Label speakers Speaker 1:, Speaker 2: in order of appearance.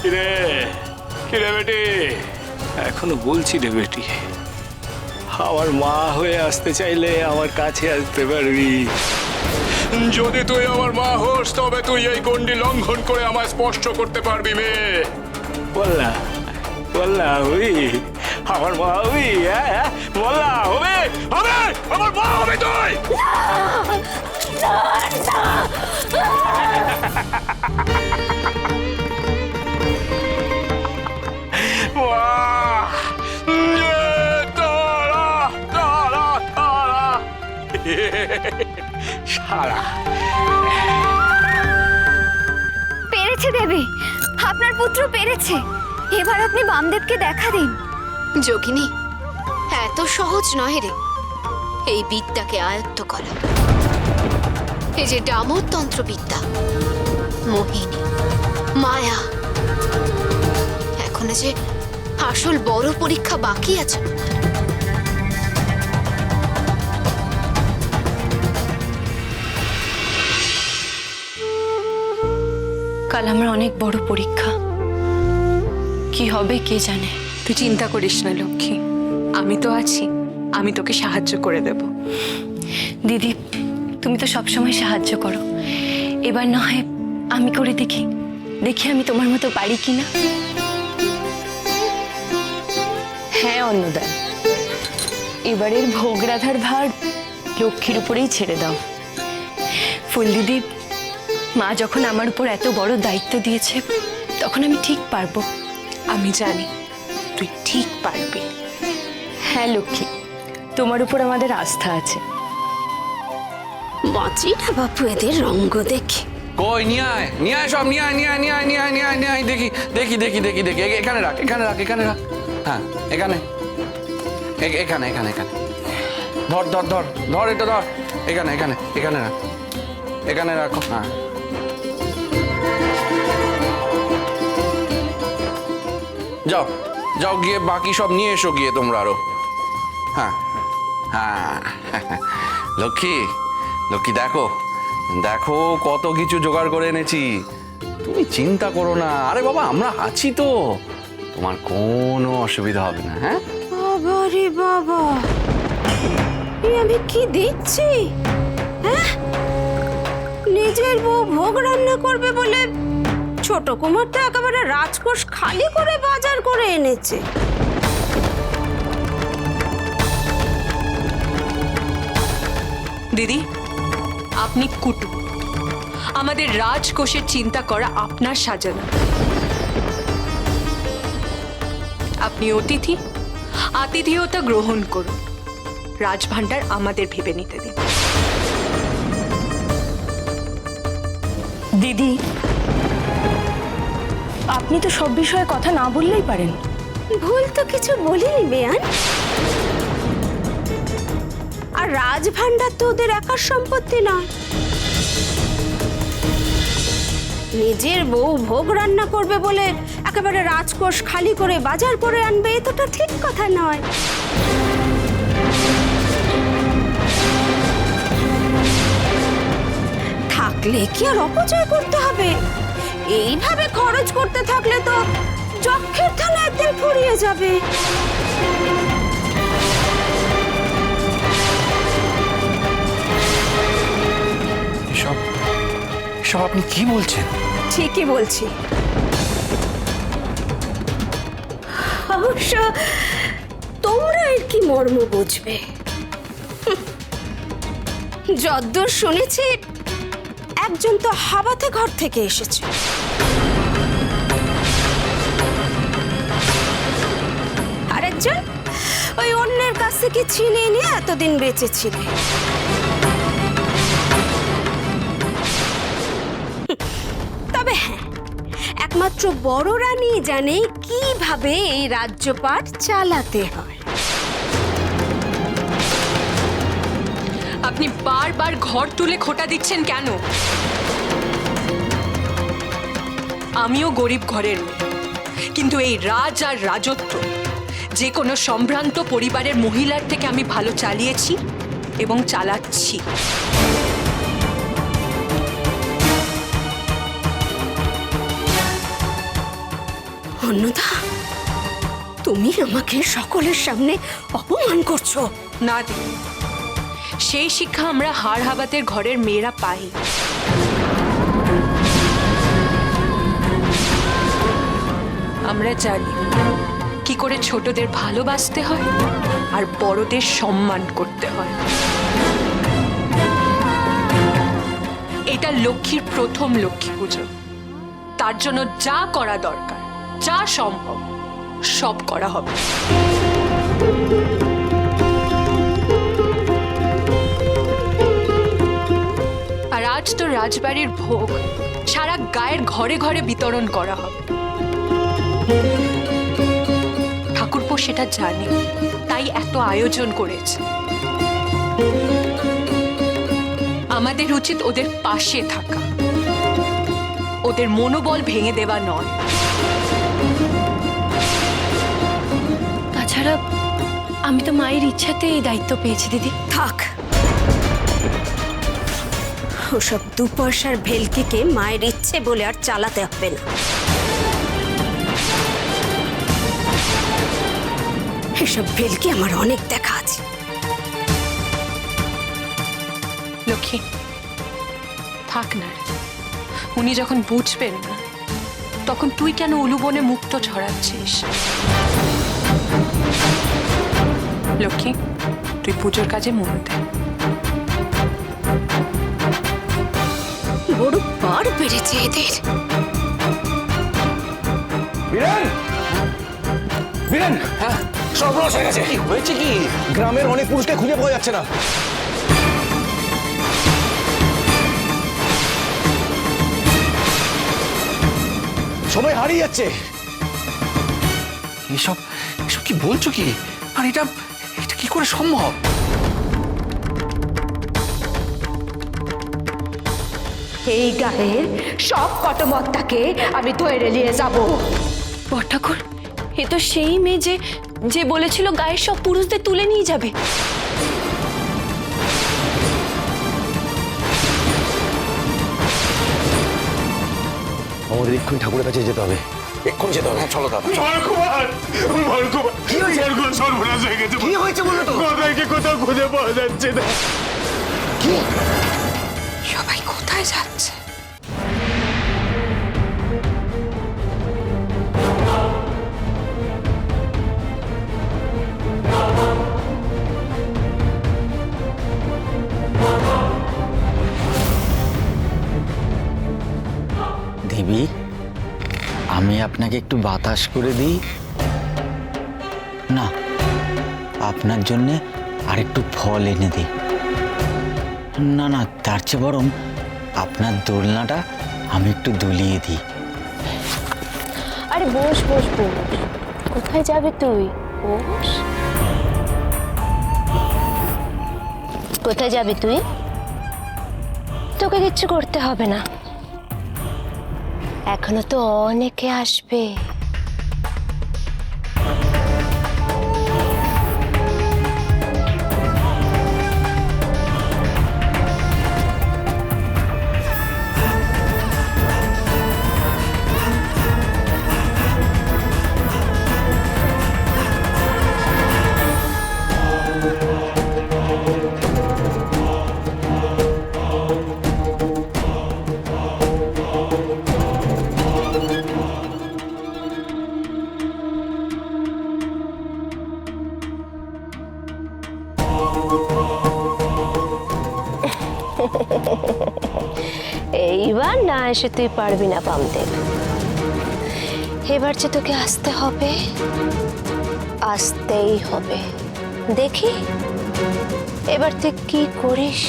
Speaker 1: কিরে কিরে বেটি, এখনো বলছি রে বেটি, আমার মা হয়ে আসতে চাইলে আমার কাছে আসতে পারবি। যদি তুই আমার মা হোস তবে তুই এই গণ্ডি লঙ্ঘন করে আমায় স্পষ্ট করতে পারবি মেয়ে। বললা বললা হবি আমার মা হবি? হ্যাঁ বললা হবে হবে আমার মা হবে তুই। সারা
Speaker 2: পেরেছে দেবী, আপনার পুত্র পেরেছে। এবার আপনি বামদেবকে দেখা দিন।
Speaker 3: যোগিনী, এত সহজ নয় রে এই বিদ্যাকে আয়ত্ত করা। এই যে ডামরতন্ত্র বিদ্যা, মোহিনী, মায়া, এখনো যে আসল বড় পরীক্ষা বাকি আছে।
Speaker 4: কাল আমার অনেক বড় পরীক্ষা, কি হবে কে জানে।
Speaker 5: তুই চিন্তা করিস না লক্ষ্মী, আমি তো আছি, আমি তোকে সাহায্য করে দেব।
Speaker 4: দিদি, তুমি তো সবসময় সাহায্য করো, এবার না হয় আমি করে দেখি, দেখি আমি তোমার মতো পারি কিনা। হ্যাঁ অন্নদা, এবারের ভোগ রাধার ভার লক্ষ্মীর উপরেই ছেড়ে দাও। ফুল দিদি, মা যখন আমার উপর এত বড় দায়িত্ব দিয়েছে তখন আমি ঠিক পারবো।
Speaker 5: আমি জানি তুই ঠিক পারবি।
Speaker 4: হ্যাঁ লক্ষ্মী, তোমার উপর আমাদের আস্থা আছে।
Speaker 3: বাঁচি না বাপু এদের রঙ্গ দেখে।
Speaker 6: কই নিয়ে আয় সব নিয়ে আয় দেখি দেখি দেখি দেখি দেখি এখানে রাখ এখানে রাখ এখানে রাখ। হ্যাঁ এখানে এখানে এখানে এখানে ধর ধর ধর ধর এটা ধর, এখানে এখানে এখানে রাখ, এখানে রাখো। হ্যাঁ যাও যাও গিয়ে বাকি সব নিয়ে এসো গিয়ে তোমরা আরো। হ্যাঁ হ্যাঁ লক্ষ্মী লক্ষ্মী, দেখো দেখো কত কিছু জোগাড় করে এনেছি, তুমি চিন্তা করো না। আরে বাবা আমরা আছি তো, তোমার কোনো অসুবিধা হবে না। হ্যাঁ
Speaker 3: বাবা রে বাবা, আমি কি দেখছি? হ্যাঁ, নিজের বউ ভোগ রান্না করবে বলে ছোট কুমার তো একেবারে রাজকোষ খালি করে বাজার করে এনেছে।
Speaker 5: দিদি, আপনি কুটু, আমাদের রাজকোষের চিন্তা করা আপনার সাজানো। আপনি অতিথি, আতিথেয়তা গ্রহণ করুন, রাজভাণ্ডার আমাদের ভেবে নিতে দিন।
Speaker 4: দিদি, আপনি তো সব বিষয়ে কথা না বললেই পারেন।
Speaker 3: ভুল তো কিছু বলিনি বেয়ান। আর রাজভাণ্ডার তো ওদের একার সম্পত্তি নয়। নিজের বউ ভোগ রান্না করবে বলে একেবারে রাজকোষ খালি করে বাজার করে আনবে, এতটা ঠিক কথা নয়। থাকলে কি আর অপচয় করতে হবে? এইভাবে খরচ করতে থাকলে তো যক্ষের থালা একদিন ফুরিয়ে যাবে।
Speaker 6: এসব এসব আপনি কি বলছেন?
Speaker 3: ঠিকই বলছি। অবশ্য তোমরা এর কি মর্ম বুঝবে? যদ্দূর শুনেছি একজন তো হাওয়াতে ঘর থেকে এসেছে। আরেকজন ওই অন্যের কাছ থেকে ছিনিয়ে নিয়ে এতদিন বেঁচে ছিল। তবে হ্যাঁ, একমাত্র বড় রানী জানে কিভাবে এই রাজ্যপাট চালাতে হয়।
Speaker 5: আপনি বারবার ঘর তুলে খোঁটা দিচ্ছেন কেন? আমিও গরিব ঘরের মেয়ে, কিন্তু এই রাজ আর রাজত্ব যে কোনো সম্ভ্রান্ত পরিবারের মহিলার থেকে আমি ভালো চালিয়েছি এবং চালাচ্ছি।
Speaker 3: অন্নদা, তুমি আমাকে সকলের সামনে অপমান করছো।
Speaker 5: না দিদি, সেই শিক্ষা আমরা হাড়হাবাতের ঘরের মেয়েরা পাই। আমরা জানি কি করে ছোটদের ভালোবাসতে হয় আর বড়দের সম্মান করতে হয়। এটা লক্ষ্মীর প্রথম লক্ষ্মী পুজো, তার জন্য যা করা দরকার, যা সম্ভব সব করা হবে। আর আজ তো রাজবাড়ির ভোগ সারা গায়ের ঘরে ঘরে বিতরণ করা হবে। ঠাকুরপো সেটা জানে, তাই এত আয়োজন করেছে। আমাদের উচিত ওদের পাশে থাকা, ওদের মনোবল ভেঙে দেওয়া নয়।
Speaker 4: তাছাড়া আমি তো মায়ের ইচ্ছাতে এই দায়িত্ব পেয়েছি দিদি।
Speaker 3: থাক, ওসব দু পয়সার ভেলকিকে মায়ের ইচ্ছে বলে আর চালাতে হবে না। এসব ভেলকি আমার অনেক দেখা আছে।
Speaker 5: লক্ষ্মী, থাক না রে। উনি যখন বুঝবেন না, তখন তুই কেন উলুবনে মুক্ত ছড়াচ্ছিস? লক্ষ্মী, তুই পুজোর কাজে মন দে।
Speaker 3: বড় বার বেড়েছে এদের।
Speaker 7: বীরেন, বীরেন,
Speaker 6: হ্যাঁ,
Speaker 7: সর্বনাশ হয়ে গেছে।
Speaker 6: কি হয়েছে কি?
Speaker 7: গ্রামের অনেক পুরুষকে খুঁজে পাওয়া যাচ্ছে না। সবাই হারিয়ে যাচ্ছে।
Speaker 6: এসব এসব কি বলছো কি? আর এটা এটা কি করে সম্ভব?
Speaker 3: এই গায়ের সব কটমত্তাকে আমি ধরে নিয়ে যাব।
Speaker 4: বড়ঠাকুর, এ তো সেই মেয়ে যে যে বলেছিল গায়ের সব পুরুষদের তুলে নিয়ে যাবে।
Speaker 7: আমাদের এক্ষুনি ঠাকুরের কাছে যেতে হবে, এক্ষুনি যেতে হবে।
Speaker 6: হ্যাঁ, চলো দাদা।
Speaker 7: কি হয়েছে বলো তো?
Speaker 1: কোথাও খুঁজে পাওয়া যাচ্ছে না।
Speaker 5: সবাই কোথায় যাচ্ছে?
Speaker 8: দেবী, আমি আপনাকে একটু বাতাস করে দিই। না, আপনার জন্যে আরেকটু ফল এনে দিই। না না, তার চেয়ে বরং আপনার দোলনাটা আমি একটু দুলিয়ে দিই।
Speaker 4: আরে বস বস বস, কোথায় যাবে তুই? বস। কোথায় যাবি তুই? তোকে কিচ্ছু করতে হবে না, এখনো তো অনেকে আসবে। এইবার না এসে তুই পারবি না বামদেব। এবার যে তোকে আসতে হবে, আসতেই হবে। দেখি এবার তুই কি করিস।